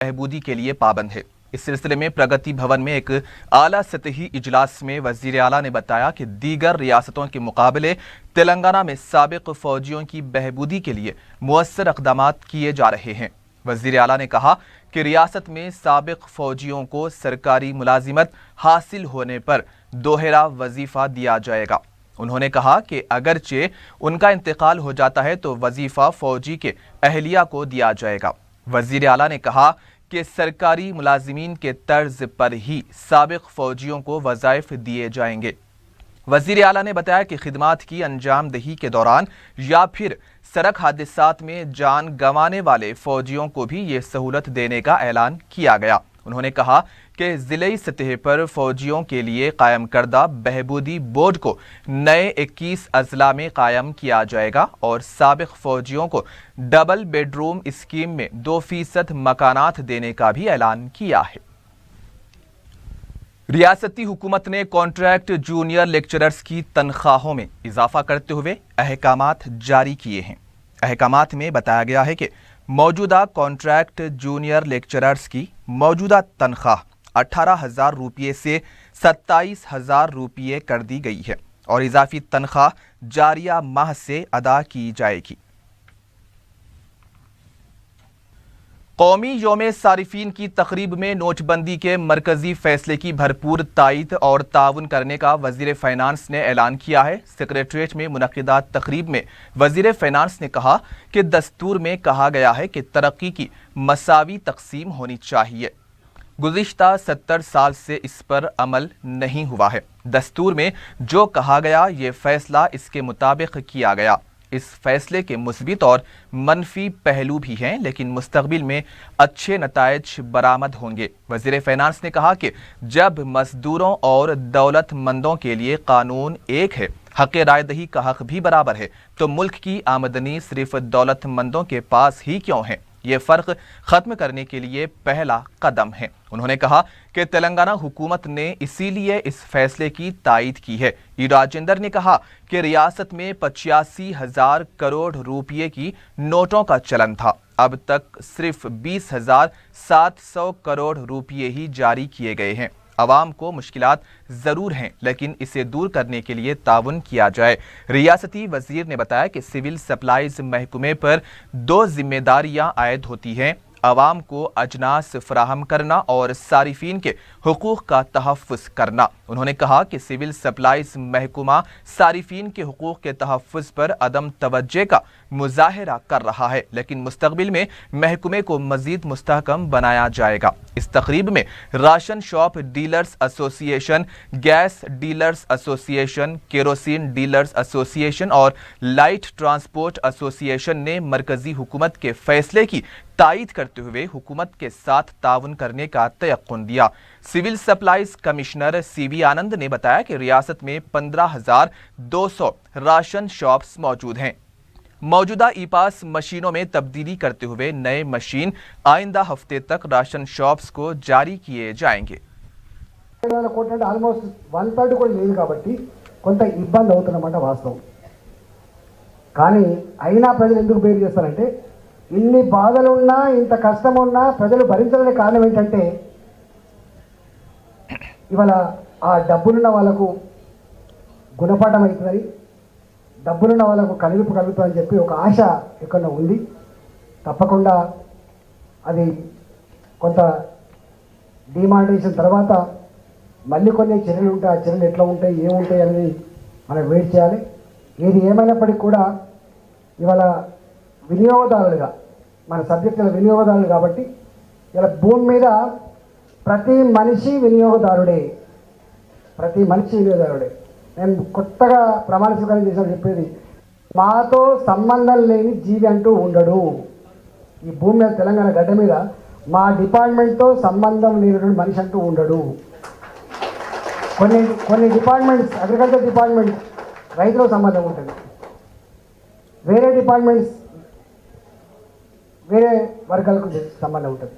बहबूदी के लिए पाबंद है। इस सिलसिले में प्रगति भवन में एक आला सतही इजलास में वजीर आला ने बताया कि दीगर रियासतों के मुकाबले तेलंगाना में साबिक फौजियों की बहबूदी के लिए मुअस्सर इक़दामात किए जा रहे हैं। वजीर आला ने कहा कि रियासत में साबिक फौजियों को सरकारी मुलाजिमत हासिल होने पर दोहरा वजीफा दिया जाएगा। उन्होंने कहा कि अगरचे उनका इंतकाल हो जाता है तो वजीफा फौजी के अहलिया को दिया जाएगा। वजीर आला ने कहा कि सरकारी मुलाजिमीन के तर्ज पर ही साबिक फौजियों को वज़ाइफ दिए जाएंगे। वजीर आला ने बताया कि खिदमात की अंजाम दही के दौरान या फिर सड़क हादसात में जान गंवाने वाले फौजियों को भी ये सहूलत देने का ऐलान किया गया। उन्होंने कहा कि ज़िले सतह पर फौजियों के लिए कायम करदा बहबूदी बोर्ड को नए 21 अजला में कायम किया जाएगा और साबिक फौजियों को डबल बेडरूम स्कीम में 2% मकानात देने का भी ऐलान किया है। रियासती हुकूमत ने कॉन्ट्रैक्ट जूनियर लेक्चरर्स की तनख्वाहों में इजाफा करते हुए अहकामात जारी किए हैं। अहकामात में बताया गया है कि मौजूदा कॉन्ट्रैक्ट जूनियर लेक्चरर्स की मौजूदा तनख्वाह 18,000 रुपये से 27,000 रुपये कर दी गई है और इजाफी तनख्वाह जारिया माह से अदा की जाएगी। कौमी यौम सारिफीन की तकरीब में नोटबंदी के मरकजी फैसले की भरपूर तायद और ताउन करने का वजीर फाइनेंस ने ऐलान किया है। सेक्रेटरीट में मुनक़िदा तकरीब में वजीर फाइनेंस ने कहा कि दस्तूर में कहा गया है कि तरक्की की मसावी तकसीम होनी चाहिए। गुज़िश्ता 70 साल से इस पर अमल नहीं हुआ है। दस्तूर में जो कहा गया ये फैसला इसके मुताबिक किया गया। इस फैसले के मुस्बित और मनफी पहलू भी हैं, लेकिन मुस्तक़बिल में अच्छे नताइज बरामद होंगे। वज़ीर फाइनेंस ने कहा कि जब मजदूरों और दौलतमंदों के लिए कानून एक है, हक़ राय दही का हक़ भी बराबर है, तो मुल्क की आमदनी सिर्फ दौलतमंदों के पास ही क्यों है? ये फ़र्क ख़त्म करने के लिए पहला कदम है। उन्होंने कहा कि तेलंगाना हुकूमत ने इसीलिए इस फैसले की तायद की है। राजेंद्र ने कहा कि रियासत में 85,000 करोड़ रुपये की नोटों का चलन था, अब तक सिर्फ 20,700 करोड़ रुपये ही जारी किए गए हैं। अवाम को मुश्किलात ज़रूर हैं, लेकिन इसे दूर करने के लिए ताउन किया जाए। रियासती वज़ीर ने बताया कि सिविल सप्लाईज महकमे पर 2 जिम्मेदारियां आयद होती हैं, अवाम को अजनास फराहम करना और सारिफीन के हुकूक का तहफ़्फ़ुज़ करना। उन्होंने कहा कि सिविल सप्लाईज महकमा सारिफीन के हुकूक के तहफ़्फ़ुज़ पर अदम तवज्जे का मुज़ाहिरा कर रहा है, लेकिन मुस्तक़बिल में महकमे को मज़ीद मुस्तहकम बनाया जाएगा। इस तकरीब में ration shop dealers association, gas dealers association, kerosene dealers association और लाइट ट्रांसपोर्ट एसोसिएशन ने मरकजी हुकूमत के फैसले की तायद करते हुए हुकूमत के साथ ताउन करने का तयक्कुन दिया। सिविल सप्लाईज कमिश्नर सीबी आनंद ने बताया कि रियासत में 15,200 राशन शॉप्स मौजूद हैं। मौजूदा ई पास मशीनों में तब्दीली करते हुए नए मशीन आइंदा हफ्ते तक राशन शॉप्स को जारी किए जाएंगे। ఆల్మోస్ట్ 1/3 కూడా లేదు కాబట్టి కొంత ఇబ్బంది అవుతున్నమాట వాస్తవం. కానీ అయినా ప్రజలు ఎందుకు బేర్ చేస్తారంటే ఇన్ని బాధలు ఉన్నా ఇంత కష్టం ఉన్నా ప్రజలు భరించడానికి కారణం ఏంటంటే ఇవాళ ఆ డబ్బులున్న వాళ్ళకు గుణపాఠం అవుతుందని, డబ్బులున్న వాళ్ళకు కనువిప్పు కలుగుతుందని చెప్పి ఒక ఆశ ఎక్కడ ఉంది. తప్పకుండా అది కొంత డిమాండేషన్ తర్వాత మళ్ళీ కొన్ని చర్యలు ఉంటాయి. ఆ చర్యలు ఎట్లా ఉంటాయి, ఏముంటాయి అనేది మనం వెయిట్ చేయాలి. ఏది ఏమైనప్పటికీ కూడా ఇవాళ వినియోగదారులుగా మన సబ్జెక్టుల వినియోగదారులు కాబట్టి ఇలా భూమి మీద ప్రతి మనిషి వినియోగదారుడే. నేను కొత్తగా ప్రమాణ స్వీకారం చేసినప్పుడు చెప్పేది, మాతో సంబంధం లేని జీవి అంటూ ఉండడు. ఈ భూమి మీద తెలంగాణ గడ్డ మీద మా డిపార్ట్మెంట్తో సంబంధం లేనటువంటి మనిషి అంటూ ఉండడు. కొన్ని డిపార్ట్మెంట్స్, అగ్రికల్చర్ డిపార్ట్మెంట్ రైతులకు సంబంధం ఉంటుంది, వేరే డిపార్ట్మెంట్స్ వేరే వర్గాలకు సంబంధం ఉంటుంది.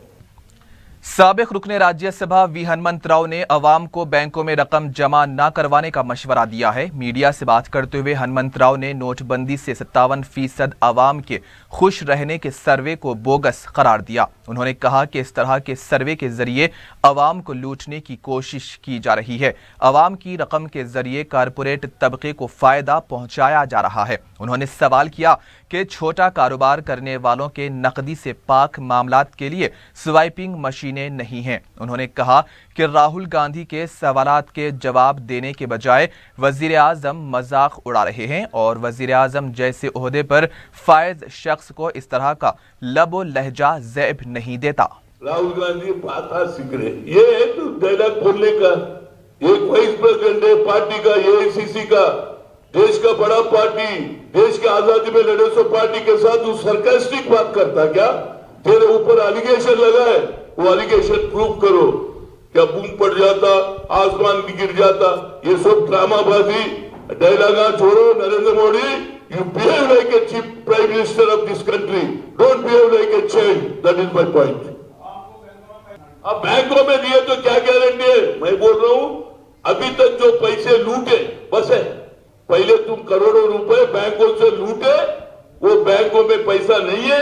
साबिक रुकने राज्यसभा वी हनुमंत राव ने अवाम को बैंकों में रकम जमा न करवाने का मशवरा दिया है। मीडिया से बात करते हुए हनुमंत राव ने नोटबंदी से 57% अवाम के खुश रहने के सर्वे को बोगस करार दिया। उन्होंने कहा कि इस तरह के सर्वे के जरिए अवाम को लूटने की कोशिश की जा रही है। अवाम की रकम के जरिए कारपोरेट तबके को फायदा पहुंचाया जा रहा है। उन्होंने सवाल किया कि छोटा कारोबार करने वालों के नकदी से पाक मामलात के लिए स्वाइपिंग मशीनें नहीं हैं। उन्होंने कहा कि राहुल गांधी के सवालात के जवाब देने के बजाय वजीर आजम मजाक उड़ा रहे हैं और वजीर आजम जैसे ओहदे पर फायज शख्स को इस तरह का लबो लहजा ज़ैब नहीं देता। राहुल गांधी बात सीख रहे, ये तो डायलॉग बोलने का एक वाइस प्रेसिडेंट है पार्टी का, एआईसीसी का, देश का बड़ा पार्टी, देश की आजादी में लड़े सो पार्टी के साथ तू सरकास्टिक बात करता क्या? तेरे ऊपर एलिगेशन लगा है, वो एलिगेशन प्रूव करो। क्या बूम पड़ जाता, आसमान गिर जाता, ये सब ड्रामाबाजी डायलॉग छोड़ो। Narendra Modi, you behave like a chief prime minister of this country, don't behave like a child, that is my point. अब बैंकों में दिए तो क्या गारंटी है? मैं बोल रहा हूं अभी तक जो पैसे लूटे बस है, पहले तुम करोड़ों रुपए बैंकों से लूटे, वो बैंकों में पैसा नहीं है,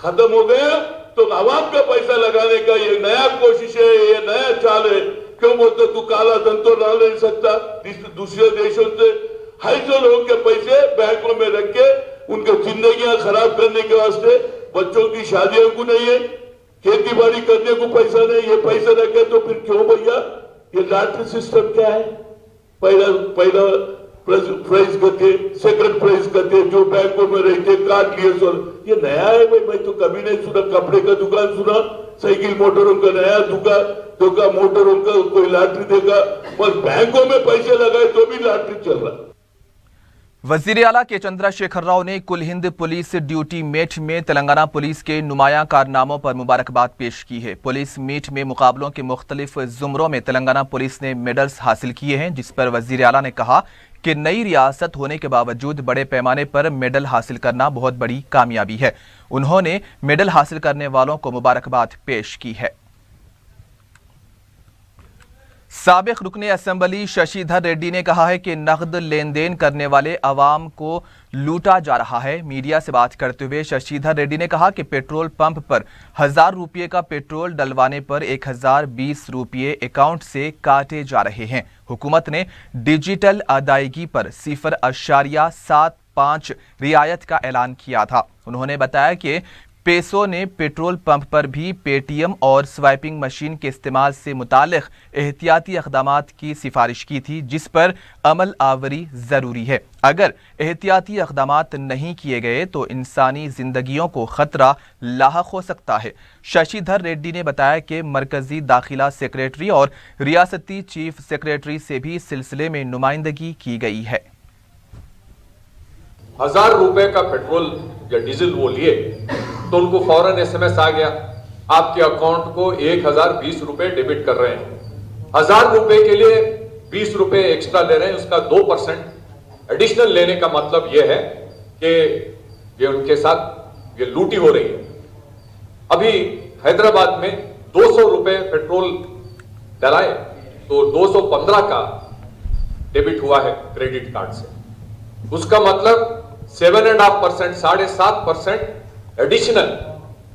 खत्म हो गया, तो आवाम का पैसा लगाने का ये नया कोशिश है, ये नया चाल है। क्यों बोलते तू काला धन तो डाल नहीं सकता? दूसरे देशों से हाइजो लोगों के पैसे बैंकों में रख के उनकी जिंदगियां खराब करने के वास्ते, बच्चों की शादियों को नहीं है, खेती बाड़ी करने को पैसा नहीं, ये पैसा रखे तो फिर क्यों भैया? ये लॉटरी सिस्टम क्या है? पहला प्राइज करके, सेकंड प्राइज करके, जो बैंकों में रहते काट लिए सो, ये नया है भाई? मैं तो कभी नहीं सुना। कपड़े का दुकान सुना, साइकिल मोटरों का नया दुकान मोटरों का कोई लॉटरी देगा, पर बैंकों में पैसे लगाए तो भी लॉटरी चल रहा है। वजीर आला के चंद्रशेखर राव ने कुल हिंद पुलिस ड्यूटी मीट में तेलंगाना पुलिस के नुमाया कारनामों पर मुबारकबाद पेश की है। पुलिस मीट में मुकाबलों के मुख्तलिफ जुमरों में तेलंगाना पुलिस ने मेडल्स हासिल किए हैं, जिस पर वजीर आला ने कहा कि नई रियासत होने के बावजूद बड़े पैमाने पर मेडल हासिल करना बहुत बड़ी कामयाबी है। उन्होंने मेडल हासिल करने वालों को मुबारकबाद पेश की है। साबिक रुकने असेंबली शशिधर रेड्डी ने कहा है कि नकद लेन देन करने वाले अवाम को लूटा जा रहा है। मीडिया से बात करते हुए शशिधर रेड्डी ने कहा कि पेट्रोल पंप पर 1000 रुपये का पेट्रोल डलवाने पर 1020 रुपये अकाउंट से काटे जा रहे हैं। हुकूमत ने डिजिटल अदायगी पर 0.75 रियायत का ऐलान किया था। उन्होंने बताया कि पेसो ने पेट्रोल पंप पर भी पेटीएम और स्वाइपिंग मशीन के इस्तेमाल से मुतालिक एहतियाती इक़दामात की सिफारिश की थी, जिस पर अमल आवरी ज़रूरी है। अगर एहतियाती इक़दामात नहीं किए गए तो इंसानी ज़िंदगियों को ख़तरा लाहक हो सकता है। शशिधर रेड्डी ने बताया कि मरकज़ी दाखिला सेक्रेटरी और रियासती चीफ सेक्रेटरी से भी इस सिलसिले में नुमाइंदगी की गई है। 1000 रुपए का पेट्रोल या डीजल वो लिए तो उनको फौरन एसएमएस आ गया, आपके अकाउंट को 1020 रुपए डेबिट कर रहे हैं। 1000 रुपए के लिए 20 रुपए एक्स्ट्रा ले रहे हैं, उसका 2% एडिशनल लेने का मतलब यह है कि ये उनके साथ ये लूटी हो रही है। अभी हैदराबाद में 200 रुपए पेट्रोल डलाए तो 215 का डेबिट हुआ है क्रेडिट कार्ड से, उसका मतलब 7.5%, 7.5% एडिशनल।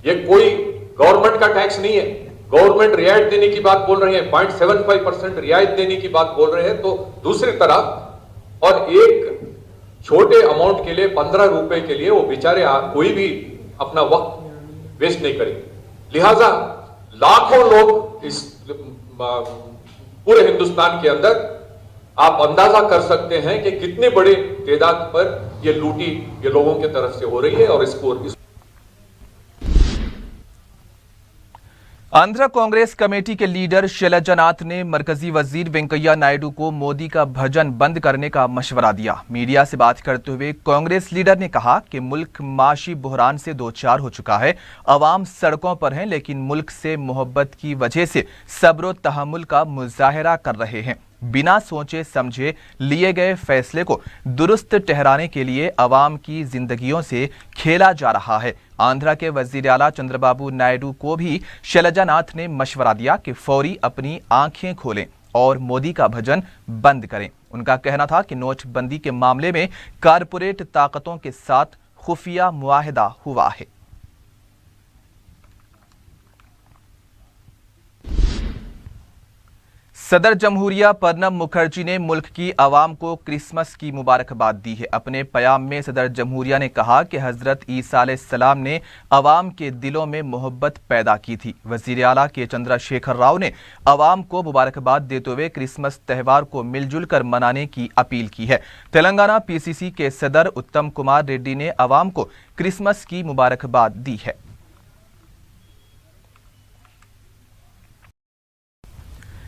ये कोई गवर्नमेंट का टैक्स नहीं है, गवर्नमेंट रियायत देने की बात बोल रही है, 0.75% रियायत देने की बात बोल रहे हैं। तो दूसरी तरफ और एक छोटे अमाउंट के लिए 15 रुपए के लिए वो बेचारे कोई भी अपना वक्त वेस्ट नहीं करेंगे। लिहाजा लाखों लोग इस पूरे हिंदुस्तान के अंदर आप अंदाजा कर सकते हैं कि कितने बड़े तादाद पर ये लूटी ये लोगों की तरफ से हो रही है। और इसको आंध्र कांग्रेस कमेटी के लीडर शैलजा नाथ ने मरकजी वजीर वेंकैया नायडू को मोदी का भजन बंद करने का मशवरा दिया। मीडिया से बात करते हुए कांग्रेस लीडर ने कहा कि मुल्क माशी बहरान से दो चार हो चुका है, अवाम सड़कों पर हैं, लेकिन मुल्क से मोहब्बत की वजह से सब्र तहम्मुल का मुजाहरा कर रहे हैं। बिना सोचे समझे लिए गए फैसले को दुरुस्त ठहराने के लिए अवाम की जिंदगियों से खेला जा रहा है। आंध्रा के वजीर आला चंद्रबाबू नायडू को भी शैलजा नाथ ने मशवरा दिया कि फौरी अपनी आंखें खोलें और मोदी का भजन बंद करें। उनका कहना था कि नोटबंदी के मामले में कारपोरेट ताकतों के साथ खुफिया मुआहिदा हुआ है। सदर जमहूरिया प्रणब मुखर्जी ने मुल्क की आवाम को क्रिसमस की मुबारकबाद दी है। अपने प्याम में सदर जमहूरिया ने कहा कि हजरत ईसा अलैहिस्सलाम ने आवाम के दिलों में मोहब्बत पैदा की थी। वजीर आला के चंद्रशेखर राव ने आवाम को मुबारकबाद देते हुए क्रिसमस त्यौहार को मिलजुल कर मनाने की अपील की है। तेलंगाना पीसीसी के सदर उत्तम कुमार रेड्डी ने आवाम को क्रिसमस की मुबारकबाद दी है।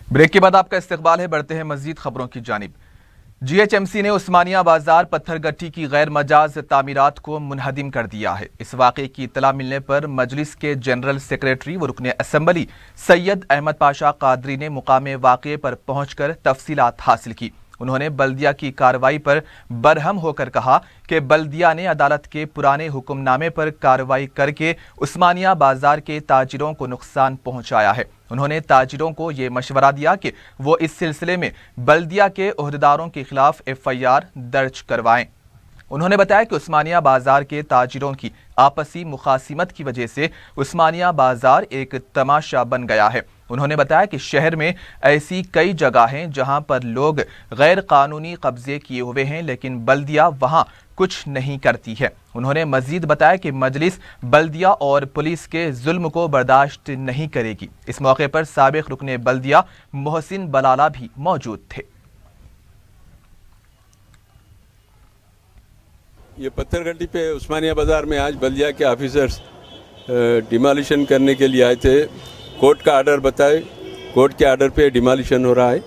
ब्रेक के बाद आपका इस्तकबाल है। बढ़ते हैं मजीद खबरों की जानिब। जीएचएमसी ने उस्मानिया बाजार पत्थरगट्टी की गैर मजाज तामीरात को मुनहदिम कर दिया है। इस वाक़े की इत्तला मिलने पर मजलिस के जनरल सेक्रेटरी व रुकने असम्बली सैयद अहमद पाशा कादरी ने मुकामे वाक़े पर पहुंचकर तफसीलात हासिल की। उन्होंने बल्दिया की कार्रवाई पर बरहम होकर कहा कि बल्दिया ने अदालत के पुराने हुक्मनामे पर कार्रवाई करके उस्मानिया बाजार के ताजिरों को नुकसान पहुंचाया है। उन्होंने ताजिरों को ये मशवरा दिया कि वो इस सिलसिले में बल्दिया के ओहदेदारों के खिलाफ FIR दर्ज करवाएं। उन्होंने बताया कि उस्मानिया बाजार के ताजिरों की आपसी मुखासिमत की वजह से उस्मानिया बाजार एक तमाशा बन गया है। उन्होंने बताया कि शहर में ऐसी कई जगह हैं जहां पर लोग गैर कानूनी कब्जे किए हुए हैं, लेकिन बल्दिया वहां कुछ नहीं करती है। उन्होंने मजीद बताया कि मजलिस बल्दिया और पुलिस के जुल्म को बर्दाश्त नहीं करेगी। इस मौके पर साबिक रुकने बल्दिया मोहसिन बलाला भी मौजूद थे। ये पत्थरगट्टी पे उस्मानिया बाजार में आज बल्दिया के ऑफिसर्स डिमोलिशन करने के लिए आए थे। कोर्ट का आर्डर बताए, कोर्ट के आर्डर पे डिमोलिशन हो रहा है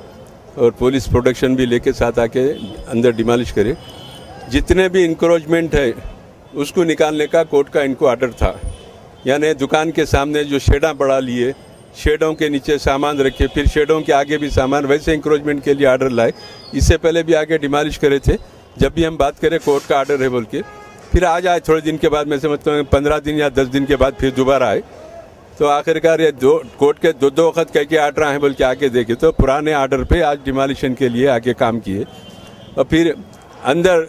और पुलिस प्रोटेक्शन भी लेके साथ आके अंदर डिमोलिश करे। जितने भी इंक्रोचमेंट है उसको निकालने का कोर्ट का इनको आर्डर था। यानी दुकान के सामने जो शेडा बढ़ा लिए, शेडों के नीचे सामान रखे, फिर शेडों के आगे भी सामान, वैसे इंक्रोचमेंट के लिए आर्डर लाए। इससे पहले भी आगे डिमोलिश करे थे। जब भी हम बात करें कोर्ट का आर्डर है बोल के, फिर आज आए थोड़े दिन के बाद, मैं समझता हूँ 15 दिन या 10 दिन के बाद फिर दोबारा आए। तो आखिरकार ये कोर्ट के दो वक्त कह के आर्डर आए बोल के आके देखे तो पुराने आर्डर पे आज डिमोलिशन के लिए आके काम किए। और फिर अंदर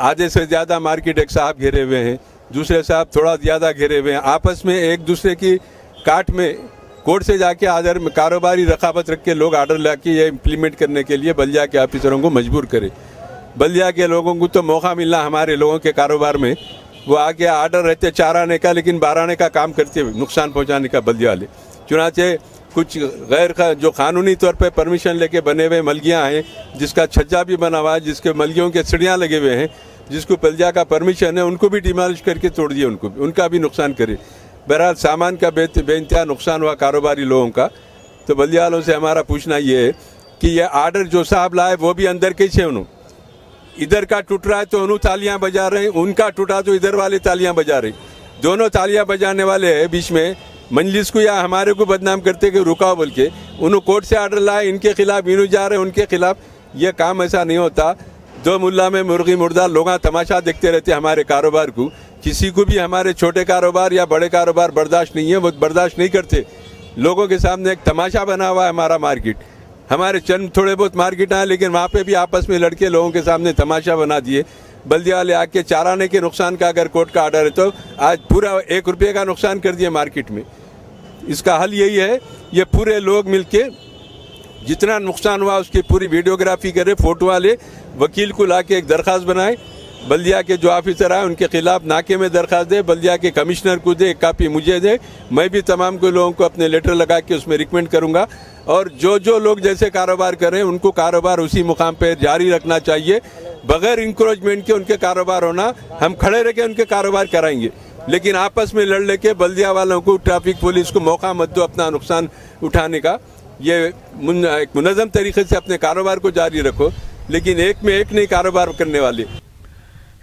आधे से ज़्यादा मार्केट एक साहब घेरे हुए हैं, दूसरे साहब थोड़ा ज़्यादा घेरे हुए हैं। आपस में एक दूसरे की काट में कोर्ट से जाके आर्डर में कारोबारी रखावत रख के लोग आर्डर ला के ये इम्प्लीमेंट करने के लिए बल्दिया के ऑफिसरों को मजबूर करे। बल्दिया के लोगों को तो मौका मिलना हमारे लोगों के कारोबार में, वो आगे आर्डर रहते 4 आने का, लेकिन 12 आने का काम करते हुए नुकसान पहुंचाने का बल्दिया वाले। चुनाचे कुछ गैर जो कानूनी तौर पे परमिशन लेके बने हुए मलगियाँ हैं, जिसका छज्जा भी बना हुआ है, जिसके मलगियों के सीढ़ियाँ लगे हुए हैं, जिसको बल्दिया का परमिशन है, उनको भी डिमोलिश करके तोड़ दिए, उनका भी नुकसान करे। बहरहाल सामान का बेइंतहा नुकसान हुआ कारोबारी लोगों का। तो बल्दिया वालों से हमारा पूछना ये है कि ये आर्डर जो साहब लाए वो भी अंदर कैसे उन्होंने, इधर का टूट रहा है तो उन्होंने तालियां बजा रहे हैं, उनका टूटा तो इधर वाले तालियां बजा रहे, दोनों तालियां बजाने वाले हैं। बीच में मंजलिस को या हमारे को बदनाम करते कि रुकाओ बोल के, उन्होंने कोर्ट से आर्डर लाए, इनके खिलाफ इन्हों जा रहे हैं, उनके खिलाफ। ये काम ऐसा नहीं होता। दो मुल्ला में मुर्गी मुर्दा लोग तमाशा देखते रहते हमारे कारोबार को। किसी को भी हमारे छोटे कारोबार या बड़े कारोबार बर्दाश्त नहीं है, वो बर्दाश्त नहीं करते। लोगों के सामने एक तमाशा बना हुआ है हमारा मार्केट। हमारे चंद थोड़े बहुत मार्केट आए, लेकिन वहाँ पे भी आपस में लड़के लोगों के सामने तमाशा बना दिए। बल्दिया वाले आके 4 आने के नुकसान का अगर कोर्ट का आर्डर है तो आज पूरा 1 रुपये का नुकसान कर दिया मार्केट में। इसका हल यही है, ये पूरे लोग मिलके जितना नुकसान हुआ उसकी पूरी वीडियोग्राफी करे, फोटो वाले वकील को लाके एक दरख्वास्त बनाए, बल्दिया के जो ऑफिसर आए उनके खिलाफ नाके में दरख्वास्त दे, बल्दिया के कमिश्नर को दे, एक कापी मुझे दे, मैं भी तमाम को लोगों को अपने लेटर लगा के उसमें रिकमेंड करूंगा। और जो लोग जैसे कारोबार करें उनको कारोबार उसी मुकाम पे जारी रखना चाहिए, बगैर इंक्रोचमेंट के उनके कारोबार होना, हम खड़े रह के उनके कारोबार कराएंगे। लेकिन आपस में लड़ लेके बल्दिया वालों को, ट्रैफिक पुलिस को मौका मत दो अपना नुकसान उठाने का। ये एक मुनज़्ज़म तरीके से अपने कारोबार को जारी रखो, लेकिन एक में एक नहीं कारोबार करने वाले।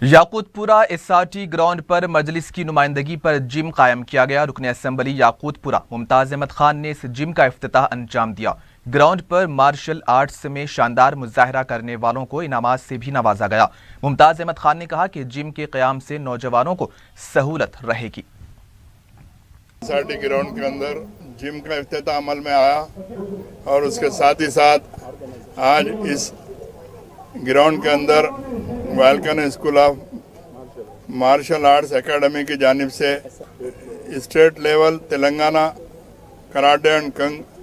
याकूतपुरा SRT ग्राउंड पर मजलिस की नुमाइंदगी पर जिम कायम किया गया। रुकने असम्बली याकूतपुरा मुमताज अहमद खान ने इस जिम का इफ्तिताह अंजाम दिया। ग्राउंड पर मार्शल आर्ट्स में शानदार मुजाहरा करने वालों को इनामात से भी नवाजा गया। मुमताज अहमद खान ने कहा कि जिम के क़याम से नौजवानों को सहूलत रहेगी। सोसाइटी ग्राउंड के अंदर जिम का इफ्तिताह अमल में आया और उसके साथ ही साथ आज इस ग्राउंड के अंदर Vulcan school of martial arts academy की जानिब से state level Telangana karate and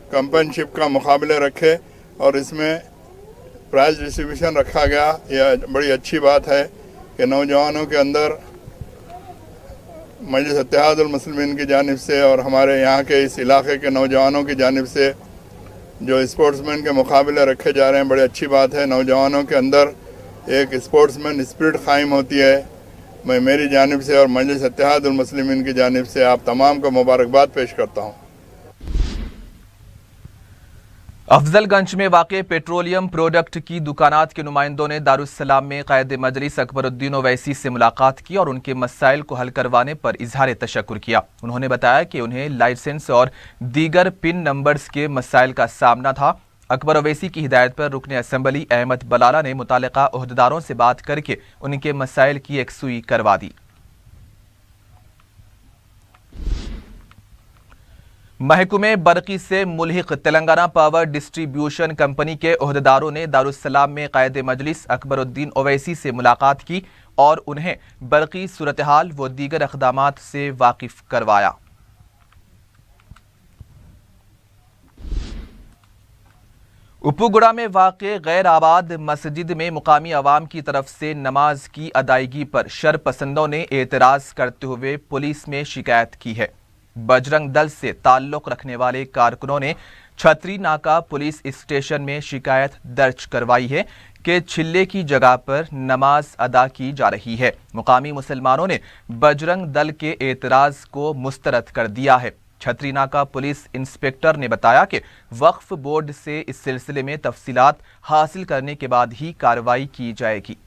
championship का मुकाबले रखे और इसमें प्राइज डिस्ट्रीब्यूशन रखा गया। यह बड़ी अच्छी बात है कि नौजवानों के अंदर मजलिस इत्तेहादुल मुस्लिमीन की जानिब से और हमारे यहाँ के इस इलाके के नौजवानों की जानिब से जो स्पोर्ट्समैन के मुकाबले रखे जा रहे हैं, बड़ी अच्छी बात है। नौजवानों के अंदर एक स्पोर्ट्समैन स्पिरिट कायम होती है। मैं मेरी जानिब से और मजलिस इत्तेहादुल मुस्लिमीन की जानिब से आप तमाम को मुबारकबाद पेश करता हूँ। अफजलगंज में वाक़े पेट्रोलियम प्रोडक्ट की दुकानात के नुमाइंदों ने दारुस्सलाम में क़ायद मजलिस अकबरुद्दीन ओवैसी से मुलाकात की और उनके मसाइल को हल करवाने पर इजहार तशक्कुर किया। उन्होंने बताया कि उन्हें लाइसेंस और दीगर पिन नंबर्स के मसाइल का सामना था। अकबर ओवैसी की हिदायत पर रुकने असम्बली अहमद बलाला ने मुतालिका ओहदेदारों से बात करके उनके मसाइल की यकसुई करवा दी। महकमे बरकी से मुल्हिक तेलंगाना पावर डिस्ट्रीब्यूशन कंपनी के ओहदेदारों ने दारुस्सलाम में क़ायद मजलिस अकबरुद्दीन ओवैसी से मुलाकात की और उन्हें बरकी सूरत-ए-हाल व दीगर अक़दामात से वाकिफ करवाया। उपुगुड़ा में वाक़े गैर आबाद मस्जिद में मुकामी अवाम की तरफ से नमाज की अदायगी पर शरपसंदों ने एतराज़ करते हुए पुलिस में शिकायत की है। बजरंग दल से ताल्लुक़ रखने वाले कारकुनों ने छतरी नाका पुलिस स्टेशन में शिकायत दर्ज करवाई है कि छिल्ले की जगह पर नमाज अदा की जा रही है। मुकामी मुसलमानों ने बजरंग दल के एतराज़ को मुस्तरद कर दिया है। छतरी नाका पुलिस इंस्पेक्टर ने बताया कि वक्फ बोर्ड से इस सिलसिले में तफसीलात हासिल करने के बाद ही कार्रवाई की जाएगी।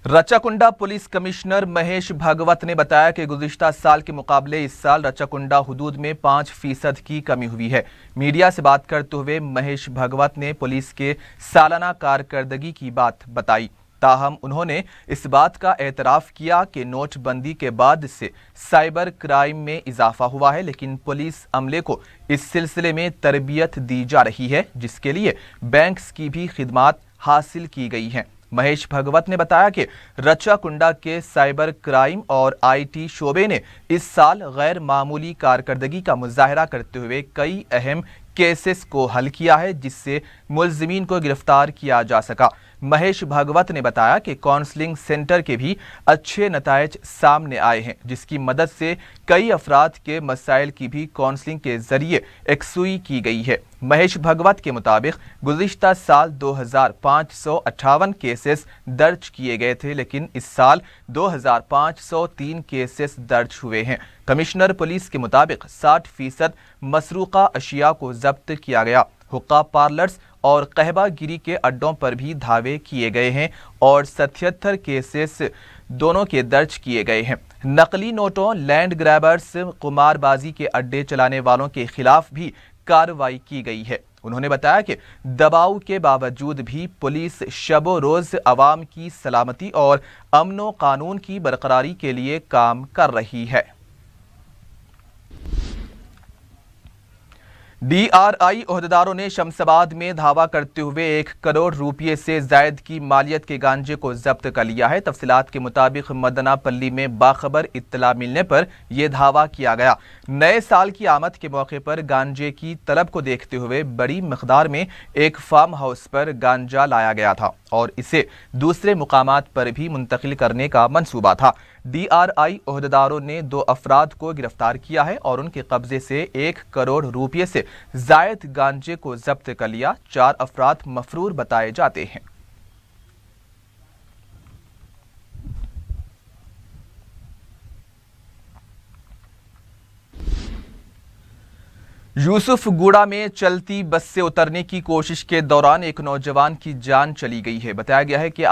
रचाकुंडा पुलिस कमिश्नर महेश भागवत ने बताया कि गुज़िश्ता साल के मुकाबले इस साल रचाकुंडा हुदूद में 5% की कमी हुई है। मीडिया से बात करते हुए महेश भागवत ने पुलिस के सालाना कारकर्दगी की बात बताई। ताहम उन्होंने इस बात का एतराफ़ किया कि नोटबंदी के बाद से साइबर क्राइम में इजाफा हुआ है, लेकिन पुलिस अमले को इस सिलसिले में तरबियत दी जा रही है, जिसके लिए बैंक्स की भी खिदमात हासिल की गई हैं। महेश भागवत ने बताया कि रचाकुंडा के साइबर क्राइम और IT शोबे ने इस साल गैर मामूली कारकर्दगी का मुजाहरा करते हुए कई अहम केसेस को हल किया है, जिससे मुलजिमीन को गिरफ्तार किया जा सका। महेश भागवत ने बताया कि काउंसलिंग सेंटर के भी अच्छे नतायज सामने आए हैं, जिसकी मदद से कई अफराद के मसाइल की भी काउंसलिंग के जरिए यकसुई की गई है। महेश भागवत के मुताबिक गुज़िश्ता साल 2558 केसेस दर्ज किए गए थे, लेकिन इस साल 2503 केसेस दर्ज हुए हैं। कमिश्नर पुलिस के मुताबिक 60% मसरूका अशिया को जब्त किया गया। हुक्का पार्लर्स और कहबा गिरी के अड्डों पर भी धावे किए गए हैं और 77 केसेस दोनों के दर्ज किए गए हैं। नकली नोटों, लैंड ग्रैबर्स, कुमारबाजी के अड्डे चलाने वालों के खिलाफ भी कार्रवाई की गई है। उन्होंने बताया कि दबाव के बावजूद भी पुलिस शबो रोज अवाम की सलामती और अमनो कानून की बरकरारी के लिए काम कर रही है। DRI ओहदेदारों ने शमशाबाद में धावा करते हुए 1 करोड़ रुपये से जायद की मालियत के गांजे को जब्त कर लिया है। तफसीलात के मुताबिक मदनापल्ली में बाखबर इत्तला मिलने पर यह धावा किया गया। नए साल की आमद के मौके पर गांजे की तलब को देखते हुए बड़ी मिकदार में एक फार्म हाउस पर गांजा लाया गया था और इसे दूसरे मुकामात पर भी मुंतकिल करने का मंसूबा था। DRI ओहदेदारों ने 2 अफराद को गिरफ्तार किया है और उनके कब्जे से 1 करोड़ रुपये से जायद गांजे को जब्त कर लिया। 4 अफराद मफरूर बताए जाते हैं। यूसुफगुड़ा में चलती बस से उतरने की कोशिश के दौरान एक नौजवान की जान चली गई है। बताया गया है कि